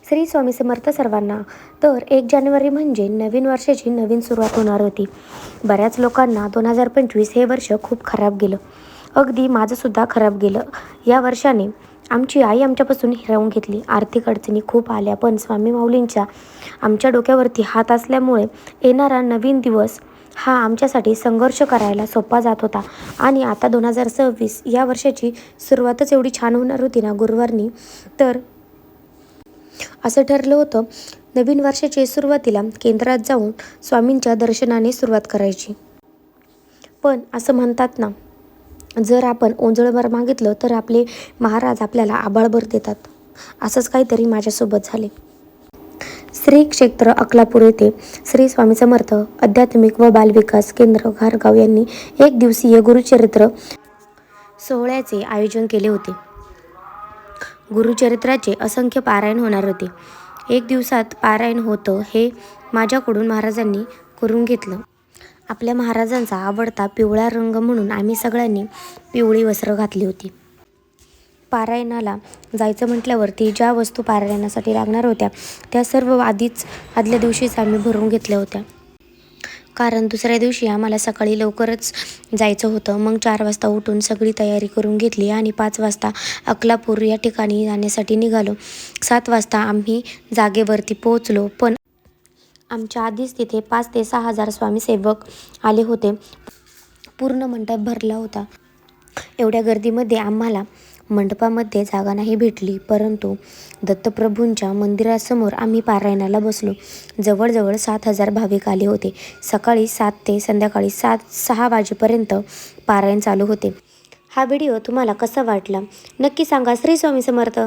श्री स्वामी समर्थ सर्वांना. तर 1 जानेवारी म्हणजे नवीन वर्षाची नवीन सुरुवात होणार होती. बऱ्याच लोकांना 2025 हे वर्ष खूप खराब गेलं. अगदी माझंसुद्धा खराब गेलं. या वर्षाने आमची आई आमच्यापासून हिरावून घेतली. आर्थिक अडचणी खूप आल्या, पण स्वामी माऊलींच्या आमच्या डोक्यावरती हात असल्यामुळे येणारा नवीन दिवस हा आमच्यासाठी संघर्ष करायला सोपा जात होता. आणि आता 2026 या वर्षाची सुरुवातच एवढी छान होणार होती ना गुरुवारनी. तर असं ठरलं होतं, नवीन वर्षाच्या सुरुवातीला केंद्रात जाऊन स्वामींच्या दर्शनाने सुरुवात करायची. पण असं म्हणतात ना, जर आपण ओंजळभर मागितलं तर आपले महाराज आपल्याला आभाळभर देतात. असंच काहीतरी माझ्यासोबत झाले. श्री क्षेत्र अकलापूर येथे श्री स्वामी समर्थ आध्यात्मिक व बालविकास केंद्र घारगाव यांनी 1 दिवसीय गुरुचरित्र सोहळ्याचे आयोजन केले होते. गुरुचरित्राचे असंख्य पारायण होणार होते. 1 दिवसात पारायण होतं हे माझ्याकडून महाराजांनी करून घेतलं. आपल्या महाराजांचा आवडता पिवळा रंग म्हणून आम्ही सगळ्यांनी पिवळी वस्त्र घातली होती. पारायणाला जायचं म्हटल्यावरती ज्या वस्तू पारायणासाठी लागणार होत्या त्या सर्व आदल्या दिवशीच आम्ही भरून घेतल्या होत्या. कारण दुसऱ्या दिवशी आम्हाला सकाळी लवकरच जायचं होतं. मग 4 वाजता उठून सगळी तयारी करून घेतली आणि 5 वाजता अकलापूर या ठिकाणी जाण्यासाठी निघालो. 7 वाजता आम्ही जागेवरती पोहोचलो. पण आमच्या आधीच तिथे 5 ते 6 हजार स्वामीसेवक आले होते. पूर्ण मंडप भरला होता. एवढ्या गर्दीमध्ये आम्हाला मंडपामध्ये जागा नाही भेटली. परंतु दत्तप्रभूंच्या मंदिरासमोर आम्ही पारायणाला बसलो. जवळजवळ 7,000 भाविक आले होते. सकाळी 7 ते संध्याकाळी 6 वाजेपर्यंत पारायण चालू होते. हा व्हिडिओ तुम्हाला कसा वाटला नक्की सांगा. श्री स्वामी समर्थ.